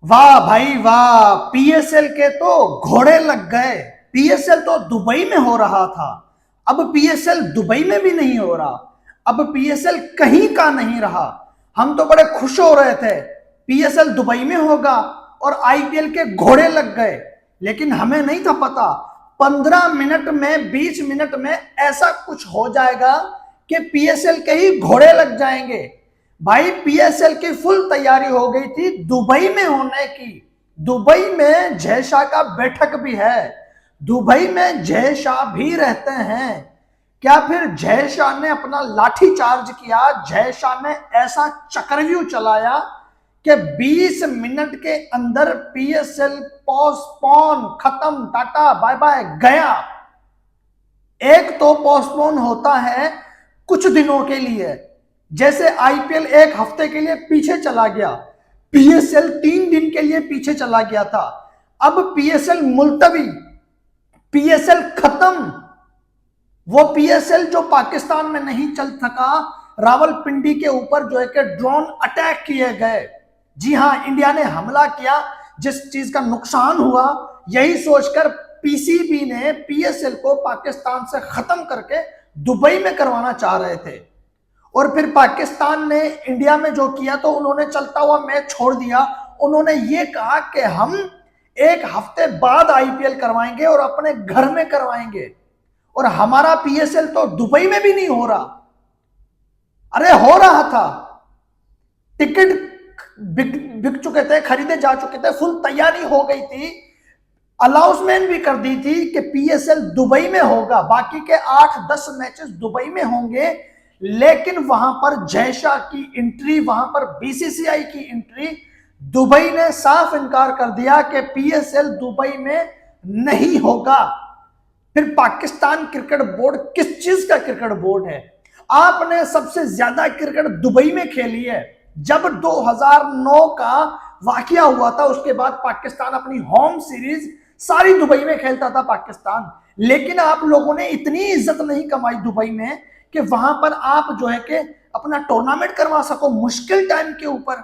वाह भाई वाह, पीएसएल के तो घोड़े लग गए। पीएसएल तो दुबई में हो रहा था, अब पीएसएल दुबई में भी नहीं हो रहा। अब पीएसएल कहीं का नहीं रहा। हम तो बड़े खुश हो रहे थे पीएसएल दुबई में होगा और आईपीएल के घोड़े लग गए, लेकिन हमें नहीं था पता 15 मिनट में 20 मिनट में ऐसा कुछ हो जाएगा कि पीएसएल के ही घोड़े लग जाएंगे। भाई पीएसएल की फुल तैयारी हो गई थी दुबई में होने की। दुबई में जय शाह का बैठक भी है, दुबई में जय शाह भी रहते हैं। क्या फिर जय शाह ने अपना लाठी चार्ज किया? जय शाह ने ऐसा चक्रव्यूह चलाया कि 20 मिनट के अंदर पीएसएल पोस्टपोन, खत्म, टाटा बाय बाय, गया। एक तो पोस्टपोन होता है कुछ दिनों के लिए, जैसे आईपीएल एक हफ्ते के लिए पीछे चला गया, पीएसएल 3 दिन के लिए पीछे चला गया था। अब पीएसएल मुलतवी, पीएसएल खत्म। वो पीएसएल जो पाकिस्तान में नहीं चल सका, रावलपिंडी के ऊपर जो है कि ड्रोन अटैक किए गए। जी हां, इंडिया ने हमला किया, जिस चीज का नुकसान हुआ, यही सोचकर पीसीबी ने पीएसएल को पाकिस्तान से खत्म करके दुबई में करवाना चाह रहे थे। और फिर पाकिस्तान ने इंडिया में जो किया तो उन्होंने चलता हुआ मैच छोड़ दिया। उन्होंने ये कहा कि हम एक हफ्ते बाद आईपीएल करवाएंगे और अपने घर में करवाएंगे, और हमारा पीएसएल तो दुबई में भी नहीं हो रहा। अरे हो रहा था, टिकट बिक चुके थे, खरीदे जा चुके थे, फुल तैयारी हो गई थी, अनाउंसमेंट भी कर दी थी कि पीएसएल दुबई में होगा, बाकी के 8-10 मैचेस दुबई में होंगे। लेकिन वहां पर जय शाह की एंट्री, वहां पर बीसीसीआई की एंट्री, दुबई ने साफ इनकार कर दिया कि पीएसएल दुबई में नहीं होगा। फिर पाकिस्तान क्रिकेट बोर्ड किस चीज का क्रिकेट बोर्ड है? आपने सबसे ज्यादा क्रिकेट दुबई में खेली है। जब 2009 का वाकया हुआ था, उसके बाद पाकिस्तान अपनी होम सीरीज सारी दुबई में खेलता था पाकिस्तान, लेकिन आप लोगों ने इतनी इज्जत नहीं कमाई दुबई में कि वहां पर आप जो है कि अपना टूर्नामेंट करवा सको मुश्किल टाइम के ऊपर।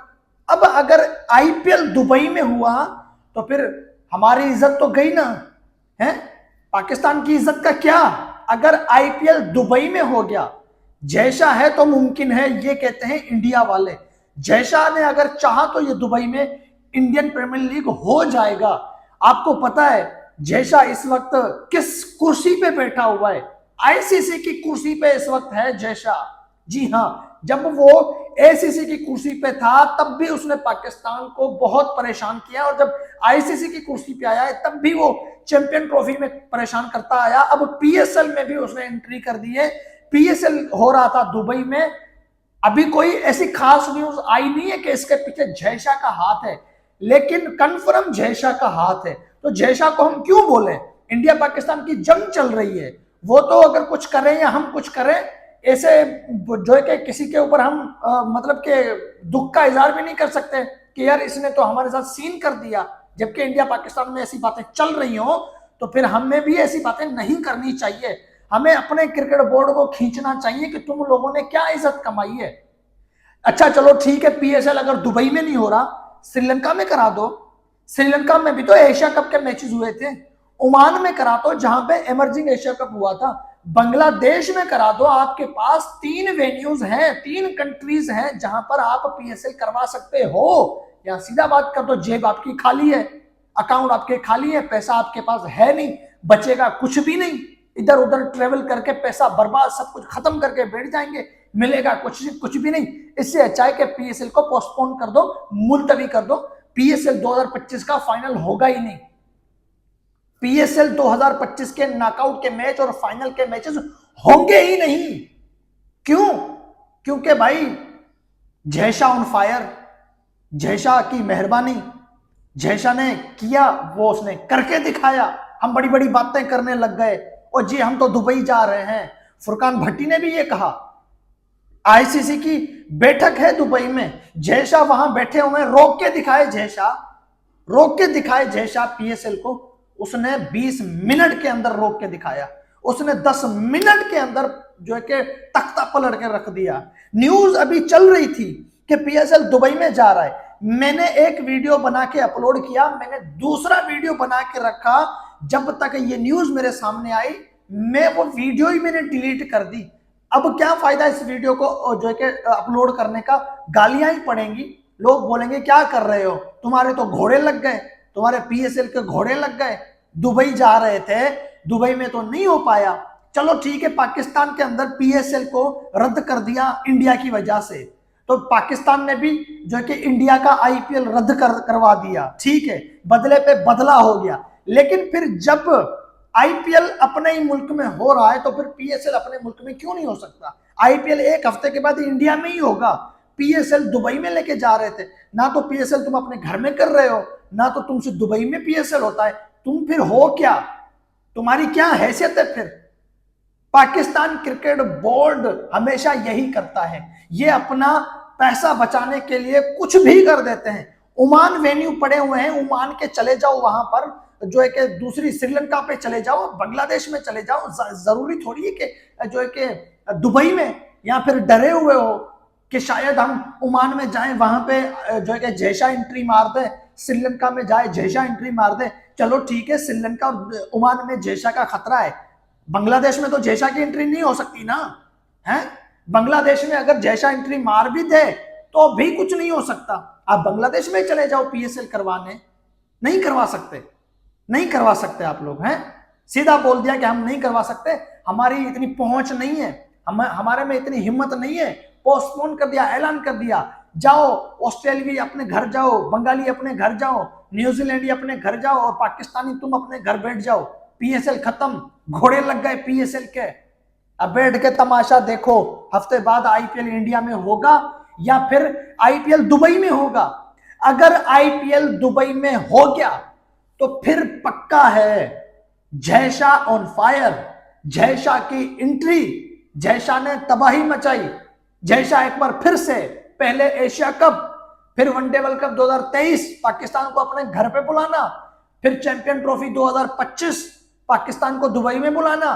अब अगर आईपीएल दुबई में हुआ तो फिर हमारी इज्जत तो गई ना है, पाकिस्तान की इज्जत का क्या? अगर आईपीएल दुबई में हो गया, जय शाह है तो मुमकिन है, ये कहते हैं इंडिया वाले। जय शाह ने अगर चाहा तो ये दुबई में इंडियन प्रीमियर लीग हो जाएगा। आपको पता है जय शाह इस वक्त किस कुर्सी पे बैठा हुआ है? आईसीसी की कुर्सी पे इस वक्त है जय शाह। जी हां, जब वो एसीसी की कुर्सी पे था तब भी उसने पाकिस्तान को बहुत परेशान किया, और जब आईसीसी की कुर्सी पे आया है तब भी वो चैंपियन ट्रॉफी में परेशान करता आया। अब पीएसएल में भी उसने एंट्री कर दी है। पीएसएल हो रहा था दुबई में, अभी कोई ऐसी खास न्यूज आई नहीं है कि इसके पीछे जय शाह का हाथ है, लेकिन कंफर्म जय शाह का हाथ है। तो जय शाह को हम क्यों बोले? इंडिया पाकिस्तान की जंग चल रही है, वो तो अगर कुछ करें या हम कुछ करें, ऐसे जो है कि किसी के ऊपर हम मतलब के दुख का इजहार भी नहीं कर सकते कि यार इसने तो हमारे साथ सीन कर दिया। जबकि इंडिया पाकिस्तान में ऐसी बातें चल रही हो तो फिर हमें भी ऐसी बातें नहीं करनी चाहिए। हमें अपने क्रिकेट बोर्ड को खींचना चाहिए कि तुम लोगों ने क्या इज्जत कमाई है। अच्छा चलो ठीक है, पीएसएल अगर दुबई में नहीं हो रहा, श्रीलंका में करा दो। श्रीलंका में भी तो एशिया कप के मैचेस हुए थे। ओमान में करा दो जहां पे इमर्जिंग एशिया कप हुआ था। बांग्लादेश में करा दो। आपके पास 3 वेन्यूज हैं, 3 कंट्रीज हैं जहां पर आप पीएसएल करवा सकते हो। या सीधा बात कर दो, जेब आपकी खाली है, अकाउंट आपके खाली है, पैसा आपके पास है नहीं, बचेगा कुछ भी नहीं। इधर उधर ट्रेवल करके पैसा बर्बाद, सब कुछ खत्म करके बैठ जाएंगे, मिलेगा कुछ भी नहीं। इससे अच्छा है कि पीएसएल को पोस्टपोन कर दो, मुलतवी कर दो। पीएसएल 2025 का फाइनल होगा ही नहीं। पीएसएल 2025 के नॉकआउट के मैच और फाइनल के मैचेस होंगे ही नहीं। क्यों? क्योंकि भाई जय शाह ऑन फायर, जय शाह की मेहरबानी, जय शाह ने किया वो उसने करके दिखाया। हम बड़ी बड़ी बातें करने लग गए और जी हम तो दुबई जा रहे हैं। फुरकान भट्टी ने भी ये कहा, आईसीसी की बैठक है दुबई में, जय शाह वहां बैठे हुए, रोक के दिखाए जय शाह, रोक के दिखाए जय शाह पीएसएल को। उसने 20 मिनट के अंदर रोक के दिखाया, उसने 10 मिनट के अंदर जो है कि तख्ता पलट के रख दिया। न्यूज अभी चल रही थी कि पीएसएल दुबई में जा रहा है, मैंने एक वीडियो बना के अपलोड किया, मैंने दूसरा वीडियो बना के रखा, जब तक ये न्यूज मेरे सामने आई मैं वो वीडियो ही मैंने डिलीट कर दी। अब क्या फायदा इस वीडियो को जो है कि अपलोड करने का, गालियां ही पड़ेंगी, लोग बोलेंगे क्या कर रहे हो, तुम्हारे तो घोड़े लग गए, तुम्हारे पीएसएल के घोड़े लग गए, दुबई जा रहे थे, दुबई में तो नहीं हो पाया। चलो ठीक है, पाकिस्तान के अंदर पीएसएल को रद्द कर दिया इंडिया की वजह से, तो पाकिस्तान ने भी जो है कि इंडिया का आईपीएल रद्द करवा दिया, ठीक है, बदले पे बदला हो गया। लेकिन फिर जब आईपीएल अपने ही मुल्क में हो रहा है तो फिर पीएसएल अपने मुल्क में क्यों नहीं हो सकता? आईपीएल एक हफ्ते के बाद इंडिया में ही होगा। पीएसएल दुबई में लेके जा रहे थे, ना तो पीएसएल तुम अपने घर में कर रहे हो, ना तो तुमसे दुबई में पीएसएल होता है, तुम फिर हो क्या? तुम्हारी क्या हैसियत है फिर? पाकिस्तान क्रिकेट बोर्ड हमेशा यही करता है, ये अपना पैसा बचाने के लिए कुछ भी कर देते हैं। ओमान वेन्यू पड़े हुए हैं, ओमान के चले जाओ, वहां पर जो है कि दूसरी श्रीलंका पे चले जाओ, बांग्लादेश में चले जाओ, जरूरी थोड़ी है कि जो है कि दुबई में, या फिर डरे हुए हो कि शायद हम ओमान में जाएं, वहां पे जो है कि जैसा एंट्री मार दे, श्रीलंका में जाए जैसा एंट्री मार दे। चलो ठीक है, श्रीलंका ओमान में जैसा का खतरा है, बांग्लादेश में तो जैसा की एंट्री नहीं हो सकती ना, है? बांग्लादेश में अगर जैसा एंट्री मार भी दे तो भी कुछ नहीं हो सकता। आप बांग्लादेश में चले जाओ पीएसएल करवाने, नहीं करवा सकते, नहीं करवा सकते आप लोग, हैं? सीधा बोल दिया कि हम नहीं करवा सकते, हमारी इतनी पहुंच नहीं है, हमारे में इतनी हिम्मत नहीं है, पोस्टपोन कर दिया, ऐलान कर दिया। जाओ ऑस्ट्रेलियाई अपने घर जाओ, बंगाली अपने घर जाओ, न्यूजीलैंडी अपने घर जाओ, और पाकिस्तानी तुम अपने घर बैठ जाओ, पीएसएल खत्म, घोड़े लग गए पीएसएल के। अब बैठ के तमाशा देखो, हफ्ते बाद आईपीएल इंडिया में होगा या फिर आईपीएल दुबई में होगा। अगर आईपीएल दुबई में हो गया तो फिर पक्का है जयशाह ऑन फायर, जयशाह की एंट्री, जयशाह ने तबाही मचाई। जयशाह एक बार फिर से, पहले एशिया कप, फिर वनडे वर्ल्ड कप 2023 पाकिस्तान को अपने घर पे बुलाना, फिर चैंपियन ट्रॉफी 2025 पाकिस्तान को दुबई में बुलाना,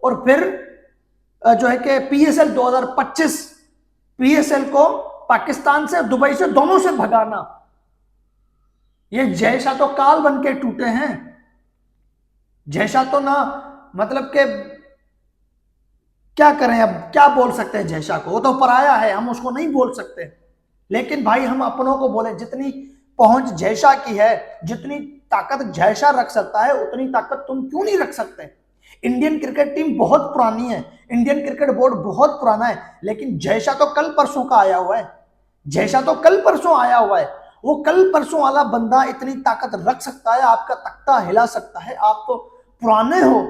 और फिर जो है कि पीएसएल 2025 पीएसएल को पाकिस्तान से, दुबई से, दोनों से भगाना। ये जयशाह तो काल बन के टूटे हैं। जयशाह तो ना, मतलब के क्या करें, अब क्या बोल सकते हैं जयशाह को, वो तो पराया है, हम उसको नहीं बोल सकते। लेकिन भाई हम अपनों को बोले, जितनी पहुंच जयशाह की है, जितनी ताकत जयशाह रख सकता है, उतनी ताकत तुम क्यों नहीं रख सकते? इंडियन क्रिकेट टीम बहुत पुरानी है, इंडियन क्रिकेट बोर्ड बहुत पुराना है, लेकिन जयशाह तो कल परसों का आया हुआ है, जयशाह तो कल परसों आया हुआ है। वो कल परसों वाला बंदा इतनी ताकत रख सकता है, आपका तख्ता हिला सकता है। आप तो पुराने हो,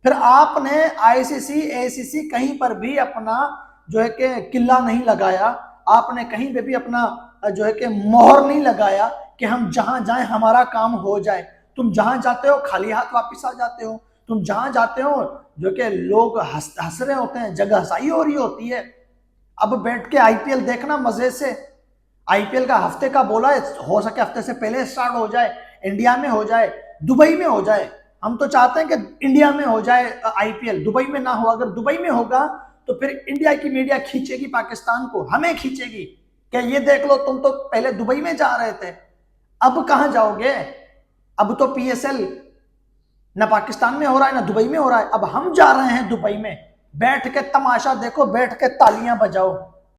फिर आपने आईसीसी एसीसी कहीं पर भी अपना जो है कि किला नहीं लगाया, आपने कहीं पे भी अपना जो है कि मोहर नहीं लगाया कि हम जहां जाएं हमारा काम हो जाए। तुम जहां जाते हो खाली हाथ वापिस आ जाते हो, तुम जहां जाते हो जो कि लोग हंस रहे होते हैं, जगह हंसाई हो रही होती है। अब बैठ के आईपीएल देखना मजे से, आईपीएल का हफ्ते का बोला है, हो सके हफ्ते से पहले स्टार्ट हो जाए, इंडिया में हो जाए, दुबई में हो जाए। हम तो चाहते हैं कि इंडिया में हो जाए आईपीएल, दुबई में ना हो। अगर दुबई में होगा तो फिर इंडिया की मीडिया खींचेगी पाकिस्तान को, हमें खींचेगी कि ये देख लो, तुम तो पहले दुबई में जा रहे थे, अब कहां जाओगे? अब तो पीएसएल ना पाकिस्तान में हो रहा है ना दुबई में हो रहा है, अब हम जा रहे हैं दुबई में। बैठ के तमाशा देखो, बैठ के तालियां बजाओ।